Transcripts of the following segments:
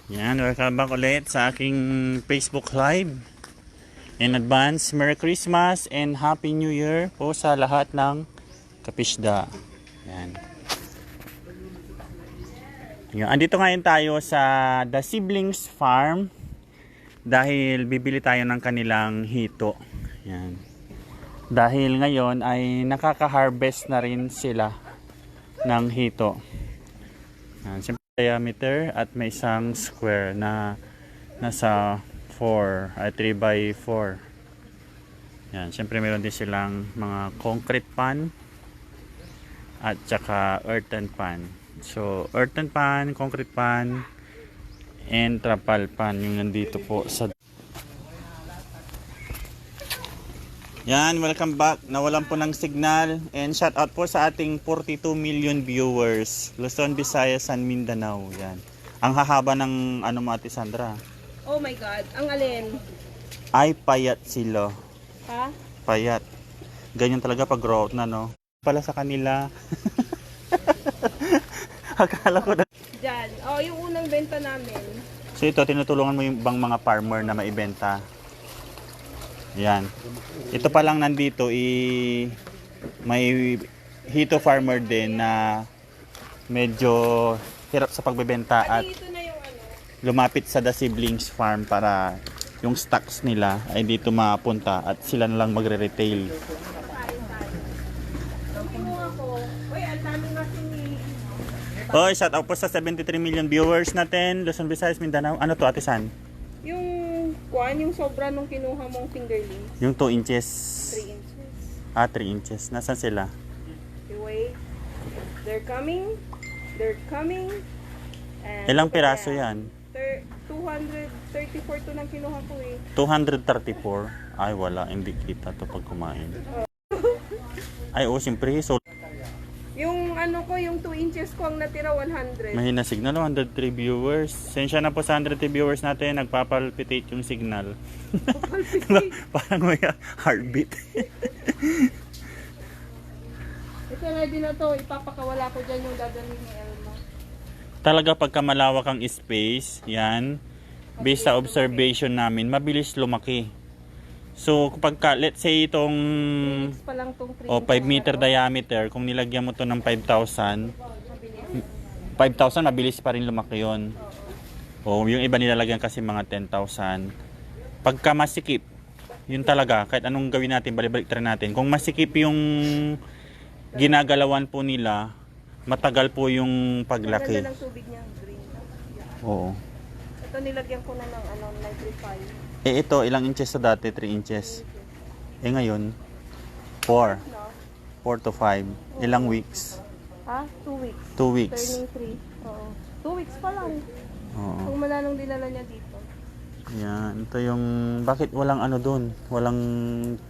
Yan, welcome back ulit sa aking Facebook Live. In advance, Merry Christmas and Happy New Year po sa lahat ng kapisda. Yan. Yan. Andito ngayon tayo sa The Siblings Farm dahil bibili tayo ng kanilang hito. Yan. Dahil ngayon ay nakaka-harvest na rin sila ng hito. Yan. Siyempre, diameter at may isang square na nasa 4 ay 3 by 4. Yan, syempre meron din silang mga concrete pan at saka earthen pan. So, earthen pan, concrete pan, and trapal pan yung nandito po sa. Yan, welcome back. Nawalan po ng signal and shout out po sa ating 42 million viewers. Luzon, Visayas, and Mindanao. Yan. Ang hahaba ng ano mo, Ate Sandra? Oh my God, ang alin? Ay, payat sila. Ha? Payat. Ganyan talaga pag grow out na, no? Pala sa kanila. Akala ko na. Diyan. Oh, yung unang benta namin. So ito, tinutulungan mo yung bang mga farmer na maibenta. Yan. Ito pa lang nandito, may hito farmer din na medyo hirap sa pagbebenta at Ito na yung ano. lumapit sa The Siblings Farm para yung stocks nila ay dito mapunta at sila na lang magre-retail. Uy, ang dami natin Hoy, shout out po sa 73 million viewers natin, Luzon, Visayas, Mindanao. Ano to, Ate San? Yung sobra nung kinuha mong fingerling. Yung 2 inches. 3 inches. 3 inches. Nasaan sila? Okay, wait. They're coming. And Ilang piraso yan? 234 to nang kinuha ko eh. 234. Ay, wala. Hindi kita to pag kumain. Ay, oh, siyempre. So, Yung ano ko, yung 2 inches ko ang natira 100. mahina signal. 103 viewers. Sensya na po sa 103 viewers natin. Nagpapalpitate yung signal. Parang may heartbeat. Ito ready na to. Ipapakawala ko dyan yung dadalhin ni Elma. Talaga pagka malawak ang space, yan, based sa observation namin, mabilis lumaki. So, kapag let's say itong 3 pa lang tong 3 5 meter diameter, kung nilagyan mo to ng 5,000, mabilis pa rin lumaki yun. O, yung iba nilalagyan kasi mga 10,000. Pagka masikip, yun talaga, kahit anong gawin natin, balibalik try natin. Kung masikip yung ginagalawan po nila, matagal po yung paglaki. Ganda ng tubig niya, green. Oo. Ito nilagyan ko na ng nitrify. Ito, ilang inches sa dati? 3 inches. Ngayon, 4. 4 to 5. Ilang weeks? Ha? 2 weeks. 2 weeks. Turning 3. Oo. 2 weeks pa lang. Oo. Kung mala nung dinala niya dito. Yan. Ito yung, bakit walang ano dun? Walang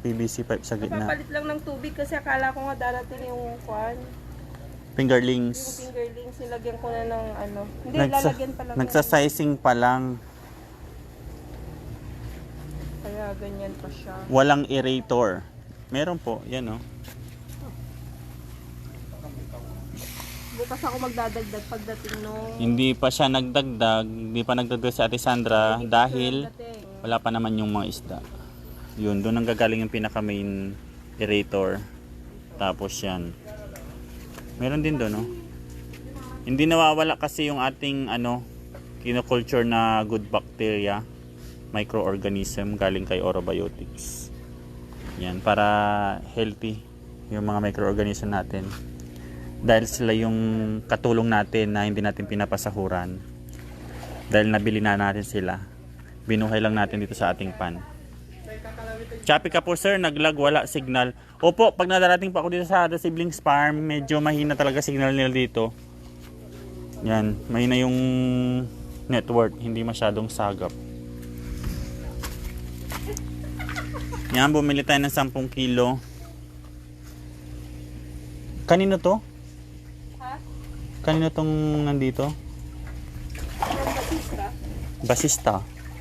PVC pipe sa gitna. Napapalit lang ng tubig kasi akala ko nga darating yung kwan. Fingerlings. Yung fingerlings, nilagyan ko na ng ano. Hindi, lalagyan pa lang. Nagsa-sizing pa lang. Kaya ganyan pa siya. Walang aerator. Meron po. Yan o. Bukas ako magdadagdag pagdating nung... Hindi pa siya nagdagdag. Hindi pa nagdagdag si Ate Sandra dahil wala pa naman yung mga isda. Yun, doon ang gagaling yung pinaka main aerator. Tapos yan. Meron din doon, no? Hindi nawawala kasi yung ating kinoculture na good bacteria, microorganism galing kay Orobiotics. Yan, para healthy yung mga microorganism natin. Dahil sila yung katulong natin na hindi natin pinapasahuran. Dahil nabili na natin sila. Binuhay lang natin dito sa ating pan. Choppy ka po sir, naglag, wala signal. Opo, pag nadarating pa ako dito sa The Siblings Farm, medyo mahina talaga signal nila dito. Yan, mahina yung network, hindi masyadong sagap. Yan, bumili tayo ng 10 kilo. Kanino to? Ha? Kanino tong nandito? From basista. Basista.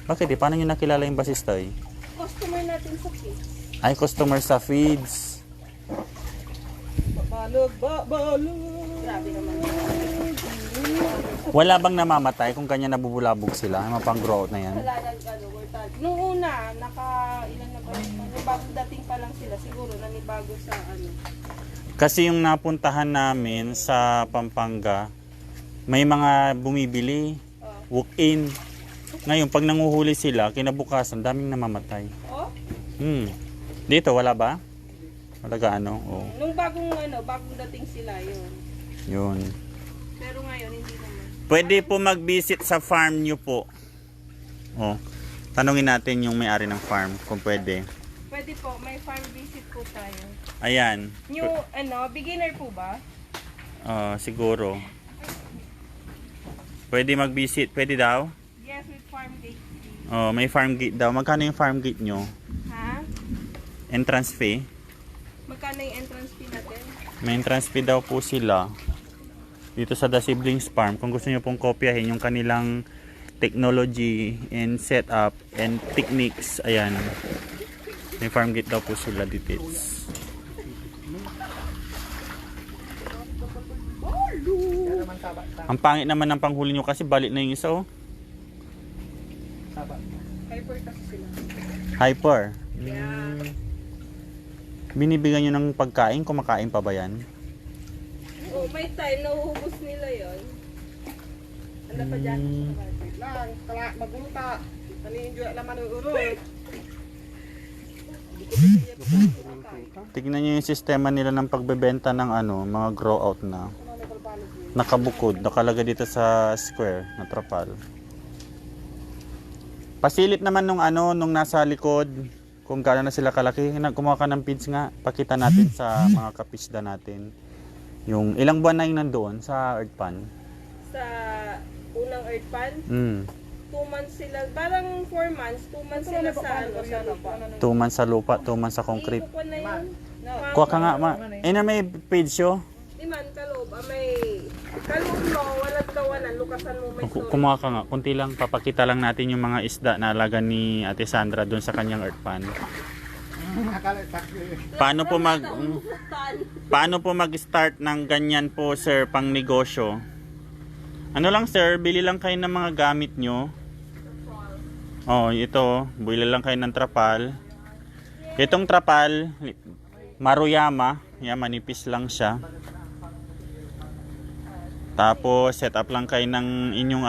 Bakit eh? Paano nyo nakilala yung basista eh? Customer natin sa feed. Ay, customer sa feeds. Balog. Grabe naman. Wala bang namamatay kung kanya nabubulabog sila? Yung mga pang-grow out na yan? Wala nang nung una, ilan na ba? Bagong dating pa lang sila, siguro nanibago sa ano. Kasi yung napuntahan namin sa Pampanga, may mga bumibili, walk-in. Ngayon, pag nanguhuli sila, kinabukasan, daming namamatay. Oh? Dito, wala ba? Wala gaano? Oh. Nung bagong dating sila, yun. Yun. Pero ngayon, hindi naman. Pwede po mag-visit sa farm nyo po. Oh. Tanungin natin yung may-ari ng farm, kung pwede. Pwede po, may farm visit po tayo. Ayan. New, beginner po ba? Siguro. Pwede mag-visit. Pwede daw? Yes, with farm gate fee. Oh, may farm gate daw. Magkano yung farm gate nyo? Ha? Entrance fee? Magkano yung entrance fee natin? May entrance fee daw po sila. Dito sa The Siblings Farm. Kung gusto nyo pong kopyahin yung kanilang technology and setup and techniques. Ayan. May farm gate daw po sila details. Ang pangit naman ng panghuli nyo kasi balik na yung isa oh. Hyper kasi sila. Hyper. Yeah. Binibigyan nyo ng pagkain, kumakain pa ba yan? Oh, may time nauubos nila yon. Ano pa dyan? Lang, kala maguluta. Paninjo laman ng uro. Tignan nyo yung sistema nila ng pagbebenta ng mga grow out na. Nakabukod, nakalagay dito sa square na trapal. Pasilip naman nung nasa likod, kung gaano na sila kalaki. Kumuha ka ng pins nga, pakita natin sa mga kapisda natin. Yung ilang buwan na yung nandoon sa earth pan. Sa unang earth pan, 2 months sila, parang 4 months, 2 months sila sa lupa. 2 months sa lupa, 2 months sa concrete. Ikukuha na yun. Kuha ka nga, na may page show. Di man, kaloob, may kaloob mo, walang kawanan, lukasan mo may story. Kumuha ka nga, kunti lang, papakita lang natin yung mga isda na alaga ni Ate Sandra doon sa kanyang earth pan. Paano po mag-start ng ganyan po, sir, pang negosyo? Ano lang, sir, bili lang kayo ng mga gamit nyo. Oh, ito, bili lang kayo ng trapal. Itong trapal, Maruyama, yan, manipis lang siya. Tapos, set up lang kayo ng inyong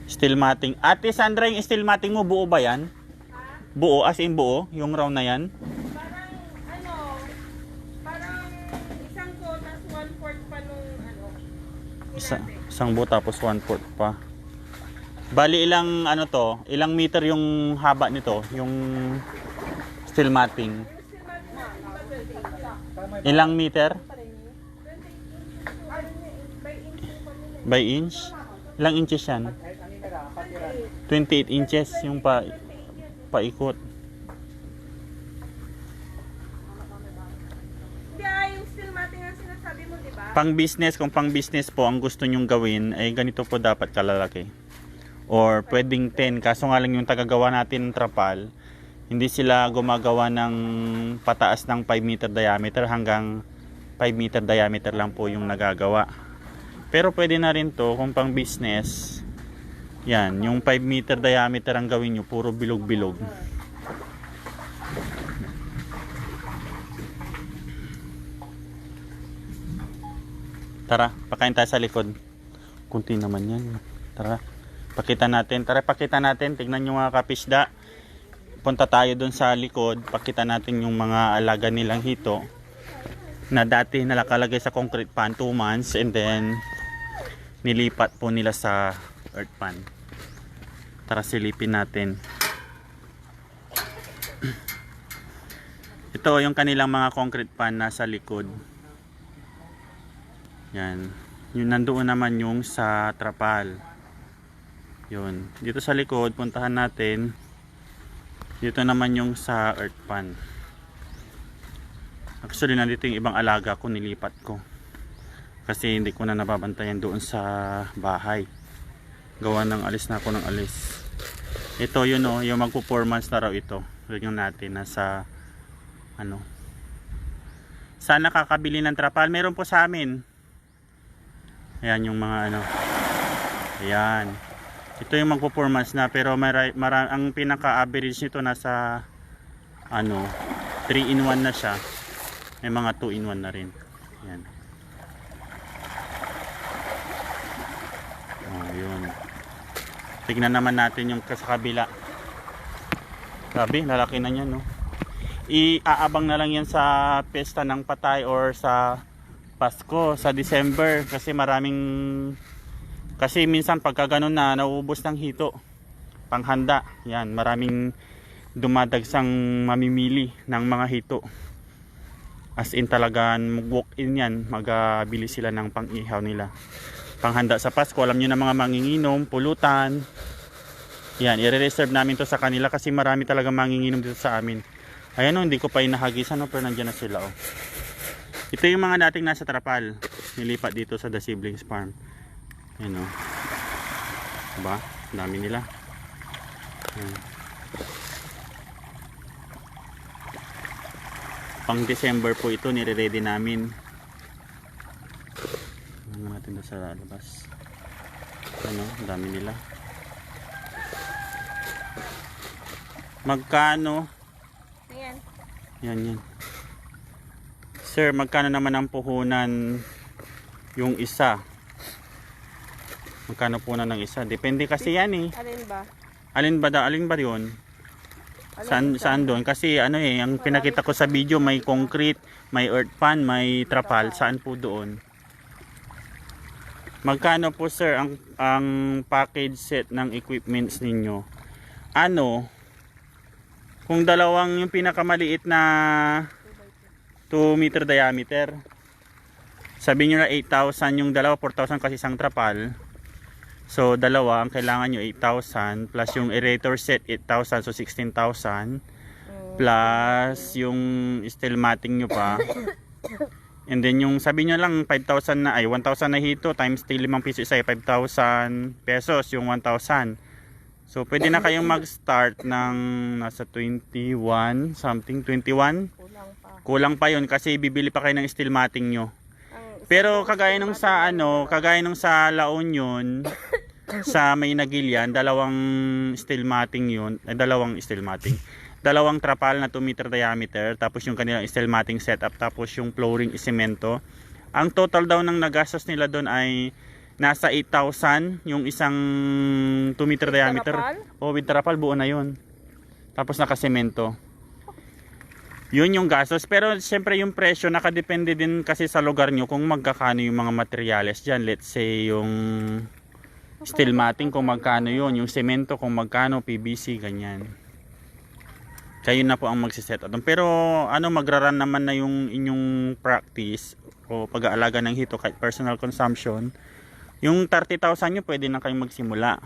steel matting. Ate Sandra, yung steel matting mo, buo ba yan? Buo, as in buo, yung round na yan? Parang isang ko, tas 1/4 pa nung Isang buo tapos 1/4 pa. Bali ilang ilang meter yung haba nito, yung steel matting. Ilang meter? By inch? Ilang inches yan? 28 inches yung paikot. yung steel matting ang sinasabi mo, di ba? Pang business, kung pang business po ang gusto nyong gawin, ay ganito po dapat kalalaki. Or pwedeng 10, kaso nga lang yung tagagawa natin ng trapal, hindi sila gumagawa ng pataas ng 5 meter diameter hanggang 5 meter diameter lang po yung nagagawa. Pero pwede na rin to kung pang business. Yan, yung 5 meter diameter ang gawin nyo, puro bilog-bilog. Tara, pakain tayo sa likod. Kunti naman yan. Tara, pakita natin. Tignan nyo mga kapisda. Punta tayo dun sa likod. Pakita natin yung mga alaga nilang hito. Na dati nalakalagay sa concrete pan 2 months. And then, nilipat po nila sa earth pan. Tara, silipin natin. Ito yung kanilang mga concrete pan nasa likod. Yan. Yung nandoon naman yung sa trapal. Yun. Dito sa likod, puntahan natin. Dito naman yung sa earth pan. Actually, nandito yung ibang alaga ko, nilipat ko. Kasi hindi ko na nababantayan doon sa bahay. Gawa ng alis na ako ng alis. Ito yun yung magpo 4 months na raw ito. Yun yung natin, nasa sana kakabili ng trapal. Meron po sa amin. Ayan yung mga Ayan. Ito yung magpo-4 months na, pero ang pinaka-average nito nasa 3-in-1 na siya. May mga 2-in-1 na rin. Ayan. Yun. Tignan naman natin yung sa kabila. Grabe, lalaki na yan, no? Iaabang na lang yan sa pesta ng patay or sa Pasko, sa December. Kasi minsan pagka ganun na, nauubos ng hito. Panghanda. Yan, maraming dumadagsang mamimili ng mga hito. As in talagang mag-walk in yan, magabili sila ng pang-ihaw nila. Panghanda sa Pasko, alam nyo na mga manginginom, pulutan. Yan, i-reserve namin to sa kanila kasi marami talaga manginginom dito sa amin. Ayan o, hindi ko pa inahagisan o, pero nandiyan na sila o. Ito yung mga dating nasa Trapal. Nilipat dito sa The Siblings Farm. Ayan o. Diba? Dami nila. Ayan. Pang December po ito, nire-ready namin. Ano natin doon sa labas. Ano, dami nila. Magkano? Ayan. Yan. Sir, magkano naman ang puhunan yung isa? Magkano puhunan ng isa? Depende kasi yan eh. Alin ba? Alin ba yun? Saan doon? Kasi ang pinakita ko sa video, may concrete, may earth pan, may trapal. Saan po doon? Magkano po sir ang package set ng equipments ninyo? Kung dalawang yung pinakamaliit na 2 meter diameter, sabihin nyo na 8,000 yung dalawa, 4,000 kasi isang trapal. So dalawa ang kailangan nyo 8,000 plus yung aerator set 8,000, so 16,000 plus yung steel matting nyo pa. And then yung sabihin nyo lang 5,000 na 1,000 na hito times 5 piso isa 5,000 pesos yung 1,000. So pwede na kayong mag-start ng nasa 21 something, 21. Kulang pa yun kasi bibili pa kayo ng steel matting nyo. Pero kagaya nung sa La Union sa May Nagilian, dalawang trapal na 2 meter diameter, tapos yung kanilang steel matting setup, tapos yung flooring isemento. Ang total daw ng nagastos nila doon ay nasa 8,000 yung isang 2 meter diameter. With trapal buo na yun. Tapos nakasemento. Yun yung gastos. Pero siyempre yung presyo nakadepende din kasi sa lugar nyo kung magkakano yung mga materyales dyan. Let's say yung steel matting kung magkano yun. Yung semento kung magkano, PVC, ganyan. Kayo na po ang magsiset up. Pero magraran naman na yung inyong practice o pag-aalaga ng hito kahit personal consumption. Yung 30,000 nyo pwede na kayong magsimula.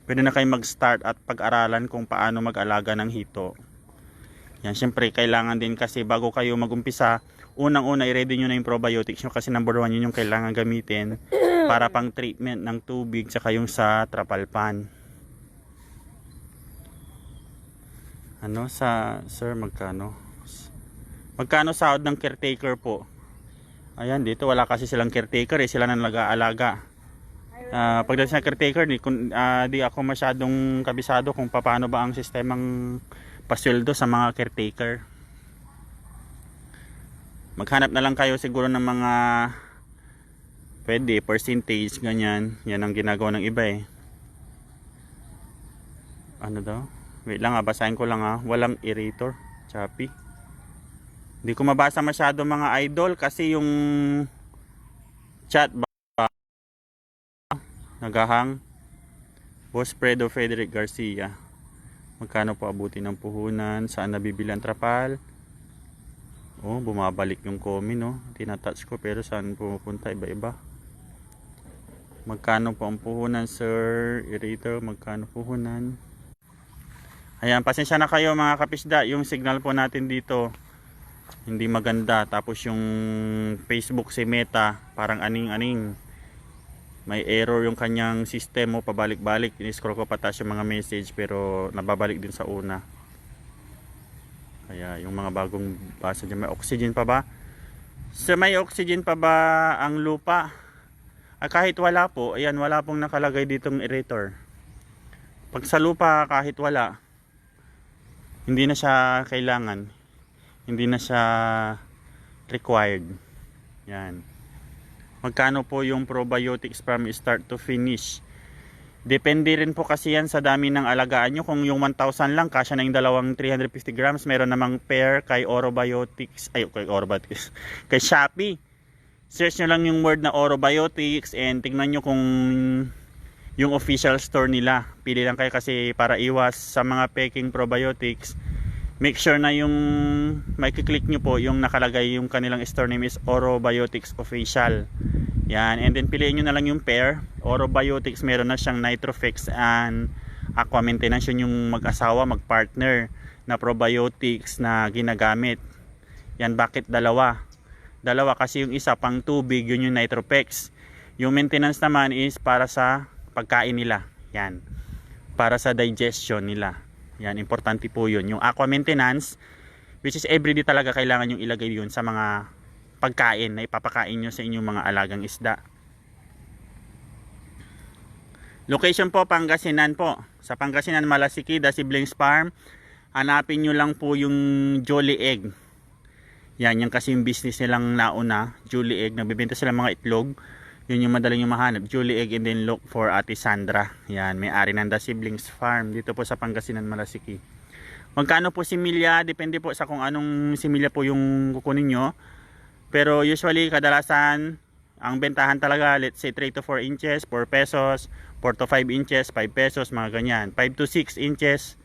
Pwede na kayong mag-start at pag-aralan kung paano mag-alaga ng hito. Yan, syempre kailangan din kasi bago kayo mag-umpisa, unang-una i-ready nyo na yung probiotics nyo kasi number 1 yun yung kailangan gamitin para pang treatment ng tubig tsaka yung sa trapal pan. Sir, magkano? Magkano sahod ng caretaker po? Ayan, dito wala kasi silang caretaker sila na nag-aalaga. Pagdating sa caretaker, di ako masyadong kabisado kung paano ba ang sistemang pasweldo sa mga caretaker. Maghanap na lang kayo siguro ng mga pwede, percentage, ganyan. Yan ang ginagawa ng iba eh. Ano daw? Wait lang basahin ko lang Walang aerator, Chappy. Hindi ko mabasa masyado mga idol kasi yung chat ba nagahang. Boss Fredo Frederick Garcia. Magkano po abutin ng puhunan? Saan nabibili ang trapal? Bumabalik yung comment tinatouch ko pero saan pupunta? Iba-iba. Magkano po ang puhunan, sir? Aerator, magkano puhunan? Ayan, pasensya na kayo mga kapisda. Yung signal po natin dito hindi maganda, tapos yung Facebook si Meta parang aning-aning, may error yung kanyang sistema, pabalik-balik. Ini-scroll ko pataas yung mga message pero nababalik din sa una. Kaya yung mga bagong basa dyan, may oxygen pa ba? So may oxygen pa ba ang lupa? Kahit wala po, ayan, wala pong nakalagay ditong aerator. Pag sa lupa, kahit wala, hindi na siya kailangan. Hindi na siya required. Yan. Magkano po yung probiotics from start to finish? Depende rin po kasi yan sa dami ng alagaan nyo. Kung yung 1,000 lang, kasya na yung dalawang 350 grams. Meron namang pair kay Orobiotics. Ay, kay Orobiotics. Kay Shopee. Search nyo lang yung word na Orobiotics and tingnan nyo kung yung official store nila. Pili lang kayo kasi para iwas sa mga peking probiotics. Make sure na yung makiklik nyo po yung nakalagay yung kanilang store name is Orobiotics Official. Yan, and then piliin nyo na lang yung pair. Orobiotics, meron na siyang Nitrofix and Aqua Maintenance. Yun yung mag-asawa, mag-partner na probiotics na ginagamit. Yan, bakit dalawa? Dalawa kasi yung isa pang tubig, yun yung Nitrofix. Yung maintenance naman is para sa pagkain nila. Yan, para sa digestion nila. Yan, importante po yun. Yung Aqua Maintenance, which is everyday talaga kailangan yung ilagay yun sa mga pagkain na ipapakain nyo sa inyong mga alagang isda. Location po, Pangasinan po. Sa Pangasinan, Malasikida, Siblings Farm. Hanapin nyo lang po yung Jolly Egg. Yan, yan kasi yung business nilang nauna. Jolly Egg, nagbibenta sila mga itlog. Yun yung madaling yung mahanap. Jolly Egg, and then look for Ate Sandra. Yan, may-ari ng The Siblings Farm. Dito po sa Pangasinan, Malasiki. Magkano po similya? Depende po sa kung anong similya po yung kukunin nyo. Pero usually, kadalasan, ang bentahan talaga, let's say 3 to 4 inches, 4 pesos, 4 to 5 inches, 5 pesos, mga ganyan. 5 to 6 inches,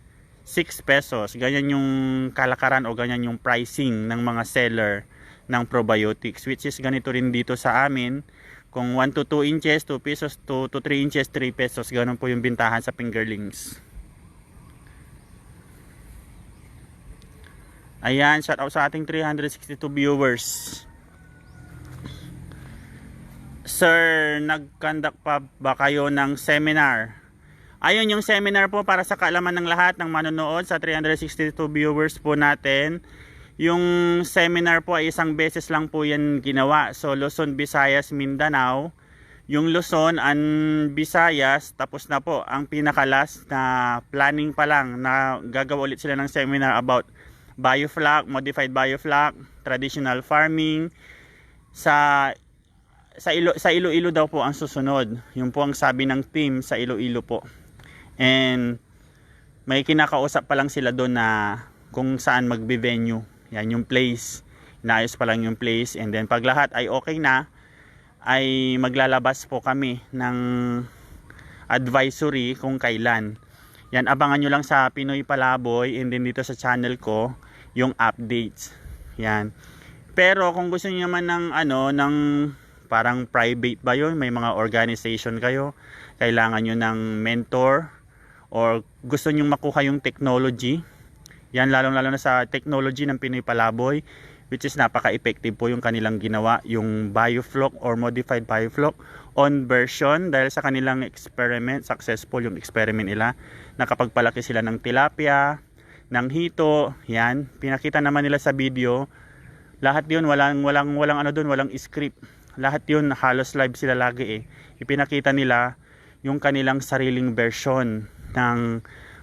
6 pesos. Ganyan yung kalakaran o ganyan yung pricing ng mga seller ng probiotics. Which is ganito rin dito sa amin. Kung 1 to 2 inches, 2 pesos, 2 to 3 inches, 3 pesos. Ganun po yung bintahan sa fingerlings. Ayan, shout out sa ating 362 viewers. Sir, nag-conduct pa ba kayo ng seminar? Ayun yung seminar po para sa kaalaman ng lahat ng manonood sa 362 viewers po natin. Yung seminar po ay isang beses lang po yan ginawa. So Luzon, Visayas, Mindanao. Yung Luzon and Visayas, tapos na po. Ang pinakalas na planning pa lang na gagawa ulit sila ng seminar about biofloc, modified biofloc, traditional farming. Sa Iloilo daw po ang susunod. Yun po ang sabi ng team sa Iloilo po. And may kinakausap pa lang sila doon na kung saan magbe-venue. Yan yung place. Inaayos pa lang yung place. And then pag lahat ay okay na, ay maglalabas po kami ng advisory kung kailan. Yan, abangan nyo lang sa Pinoy Palaboy and then dito sa channel ko yung updates. Yan. Pero kung gusto niyo naman ng ng parang private ba yun? May mga organization kayo, kailangan nyo ng mentor, or gusto nyo makuha yung technology. Yan, lalo na sa technology ng Pinoy Palaboy, which is napaka-effective po yung kanilang ginawa, yung biofloc or modified biofloc on version, dahil sa kanilang experiment, successful yung experiment nila. Nakapagpalaki sila ng tilapia, ng hito, yan. Pinakita naman nila sa video. Lahat yun, walang doon, walang script. Lahat yun, halos live sila lagi eh. Ipinakita nila yung kanilang sariling version ng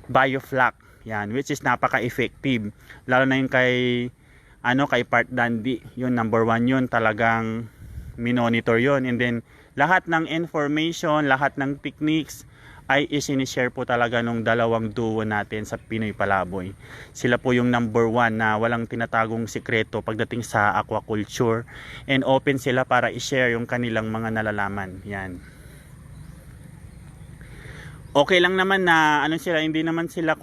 biofloc. Yan, which is napaka-effective. Lalo na yung kay Part Dandy. Yun, number 1 yun. Talagang minonitor yun. And then, lahat ng information, lahat ng techniques ay isinishare po talaga nung dalawang duo natin sa Pinoy Palaboy. Sila po yung number 1 na walang tinatagong sikreto pagdating sa aquaculture, and open sila para i-share yung kanilang mga nalalaman. Yan. Okay lang naman na hindi naman sila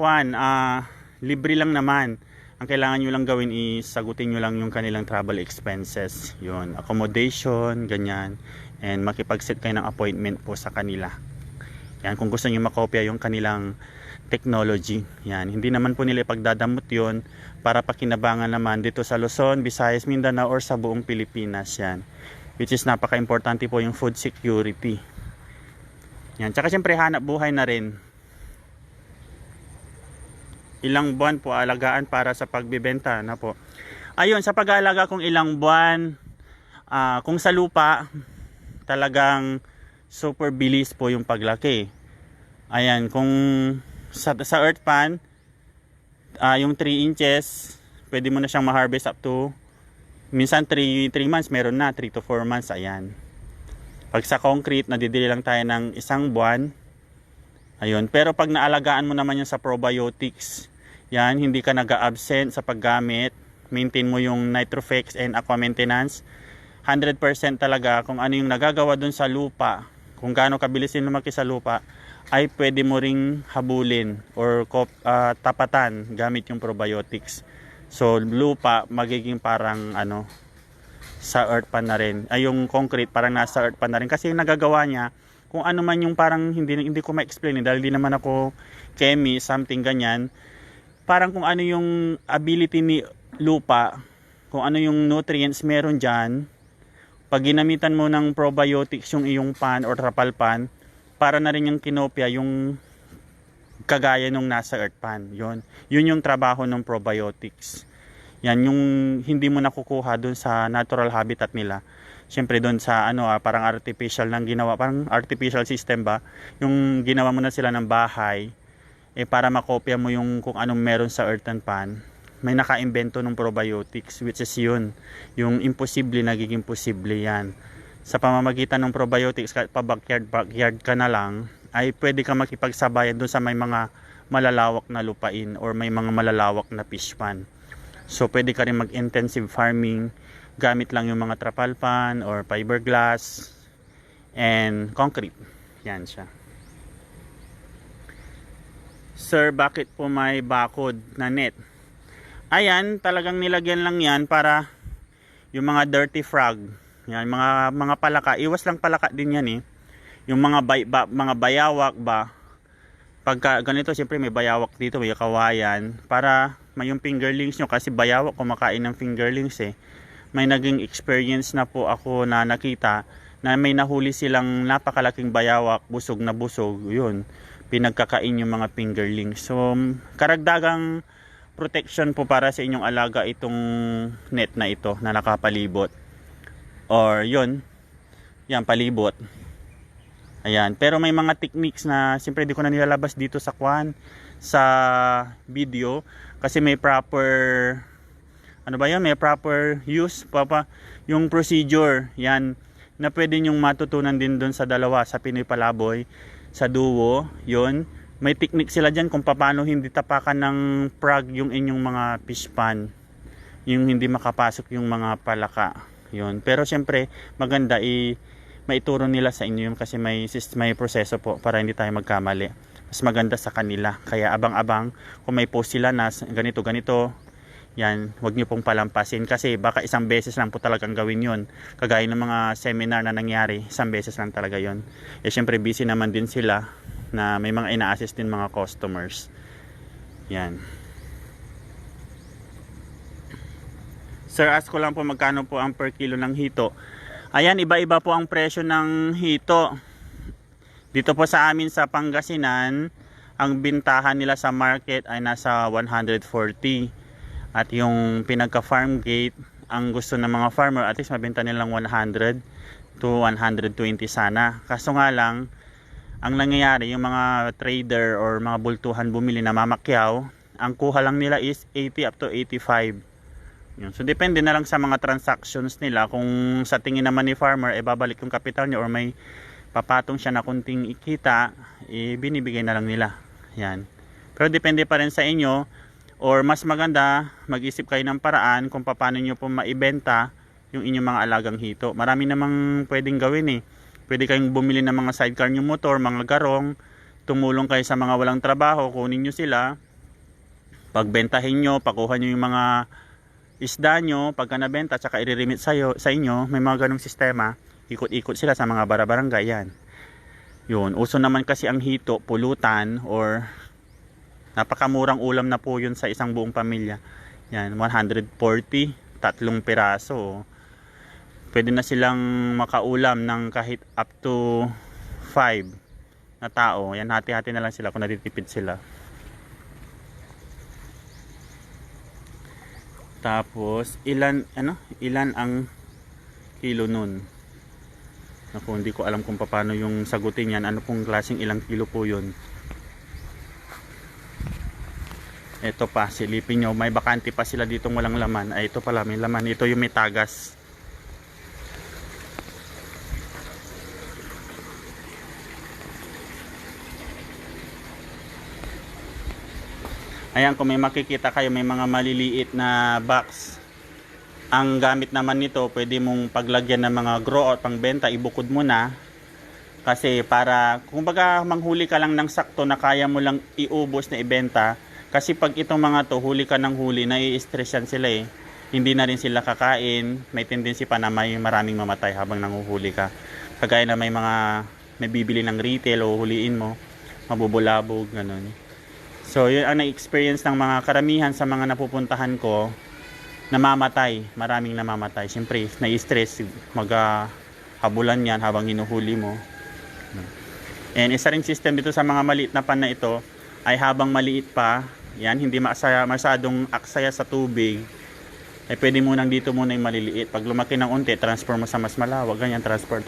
libre lang naman. Ang kailangan nyo lang gawin is sagutin nyo lang yung kanilang travel expenses, yun, accommodation, ganyan, and makipag-set kayo ng appointment po sa kanila. Yan, kung gusto niyo makopya yung kanilang technology. Yan, hindi naman po nila ipagdadamot yun para pakinabangan naman dito sa Luzon, Visayas, Mindanao, or sa buong Pilipinas. Yan, which is napaka-importante po yung food security. Yan, tsaka syempre hanap buhay na rin. Ilang buwan po alagaan para sa pagbibenta na po. Ayun, sa pag-aalaga kung ilang buwan, kung sa lupa, talagang super bilis po yung paglaki. Ayan, kung sa earth pan, yung 3 inches, pwede mo na siyang ma-harvest up to, minsan 3 months, meron na, 3 to 4 months, ayan. Pag sa concrete, nadidili lang tayo ng 1 buwan. Ayun, pero pag naalagaan mo naman yung sa probiotics, yan, hindi ka nag-absent sa paggamit, maintain mo yung Nitrofix and aqua maintenance, 100% talaga kung ano yung nagagawa dun sa lupa, kung gaano kabilis yung lumaki sa lupa, ay pwede mo ring habulin or tapatan gamit yung probiotics. So lupa magiging parang ano, sa earth pan na rin, ay yung concrete parang nasa earth pan na rin, kasi yung nagagawa niya kung ano man yung parang hindi ko ma-explain dahil di naman ako chemist, something ganyan, parang kung ano yung ability ni lupa, kung ano yung nutrients meron dyan, pag ginamitan mo ng probiotics yung iyong pan or trapal pan, para na rin yung kinopya yung kagaya nung nasa earth pan. Yun yung trabaho ng probiotics. Yan yung hindi mo nakukuha dun sa natural habitat nila. Siyempre dun sa ano, parang artificial nang ginawa, parang artificial system ba, yung ginawa mo na sila ng bahay, para makopya mo yung kung anong meron sa earth and pan. May naka-imbento ng probiotics, which is yun, yung imposible nagiging posible. Yan sa pamamagitan ng probiotics, pa backyard ka na lang, ay pwede ka makipagsabayan doon sa may mga malalawak na lupain or may mga malalawak na fish pan. So pwede ka rin mag-intensive farming gamit lang yung mga trapal pan or fiberglass and concrete. Yan siya. Sir, bakit po may bakod na net? Ayan, talagang nilagyan lang yan para yung mga dirty frog, yan, mga palaka, iwas lang palaka din yan yung mga bayawak ba, pagka ganito, siyempre may bayawak dito, may kawayan, para may yung fingerlings nyo, kasi bayawak kumakain ng fingerlings may naging experience na po ako na nakita na may nahuli silang napakalaking bayawak, busog na busog, yun, pinagkakain yung mga fingerlings. So karagdagang protection po para sa inyong alaga itong net na ito na nakapalibot. Or yun, yan, palibot. Ayan, pero may mga techniques na siyempre di ko na nilalabas dito sa video, kasi may proper may proper use yung procedure yan na pwede nyong matutunan din doon sa dalawa, sa Pinoy Palaboy, sa Duo. Yun, may technique sila dyan kung paano hindi tapakan ng frog yung inyong mga fish pan, yung hindi makapasok yung mga palaka. Yun. Pero siyempre maganda maituro nila sa inyo yun, kasi may proseso po para hindi tayo magkamali. Mas maganda sa kanila. Kaya abang-abang kung may post sila na ganito, yan, wag niyo pong palampasin, kasi baka isang beses lang po talagang gawin yun. Kagaya ng mga seminar na nangyari, isang beses lang talaga yun. Siyempre busy naman din sila na may mga ina-assist din mga customers. Yan. Sir, ask ko lang po magkano po ang per kilo ng hito. Ayan, iba-iba po ang presyo ng hito. Dito po sa amin sa Pangasinan, ang bintahan nila sa market ay nasa 140. At yung pinagka-farm gate, ang gusto ng mga farmer, at least mabenta nilang 100 to 120 sana. Kaso nga lang, ang nangyayari, yung mga trader or mga bultuhan bumili na mamakyaw, ang kuha lang nila is 80 up to 85. Yun. So depende na lang sa mga transactions nila, kung sa tingin naman ni farmer babalik yung capital niya or may papatong siya na kunting ikita, binibigay na lang nila. Yan. Pero depende pa rin sa inyo, or mas maganda mag-isip kayo ng paraan kung paano nyo po maibenta yung inyong mga alagang hito. Marami namang pwedeng gawin Pwede kayong bumili ng mga sidecar nyo motor, mga garong, tumulong kayo sa mga walang trabaho, kunin nyo sila, pagbentahin nyo, pakuha nyo yung mga isda nyo, pagka nabenta, tsaka i-remit sa inyo, may mga ganong sistema, ikot-ikot sila sa mga barabarangay, yan. Yun, uso naman kasi ang hito, pulutan, or napakamurang ulam na po yun sa isang buong pamilya. Yan, 140, 3 piraso. Pwede na silang makaulam ng kahit up to 5 na tao. Yan, hati-hati na lang sila kung natitipid sila. Tapos ilan ang kilo nun? Naku, hindi ko alam kung paano yung sagutin yan. Ano pong klaseng ilang kilo po yun. Ito pa, silipin nyo. May bakante pa sila ditong walang laman. Ay, ito pala, may laman. Ito yung may tagas. Ayan, kung may makikita kayo, may mga maliliit na box. Ang gamit naman nito, pwede mong paglagyan ng mga grow out pangbenta, ibukod mo na. Kasi para, kumbaga manghuli ka lang ng sakto na kaya mo lang iubos na ibenta. Kasi pag itong mga to, huli ka ng huli, nai-stress yan sila eh. Hindi na rin sila kakain, may tendency pa na may maraming mamatay habang nanguhuli ka. Kagaya na may bibili ng retail o huliin mo, mabubulabog, ganun. So, yun ang na-experience ng mga karamihan sa mga napupuntahan ko. Namamatay, maraming namamatay. Siyempre, na-stress, maghabulan yan habang hinuhuli mo. And isa ring system dito sa mga maliit na pan na ito, ay habang maliit pa, yan, hindi masyadong aksaya sa tubig, ay pwede mo nang dito muna yung maliliit. Pag lumaki ng unti, transfer mo sa mas malawak, ganyan, transfer.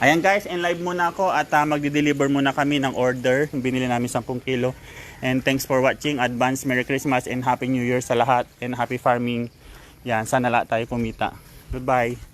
Ayan guys, in live muna ako at magdi-deliver muna kami ng order. Binili namin 10 kilo. And thanks for watching. Advance Merry Christmas and Happy New Year sa lahat. And Happy Farming. Yan, sana lahat tayo kumita. Goodbye.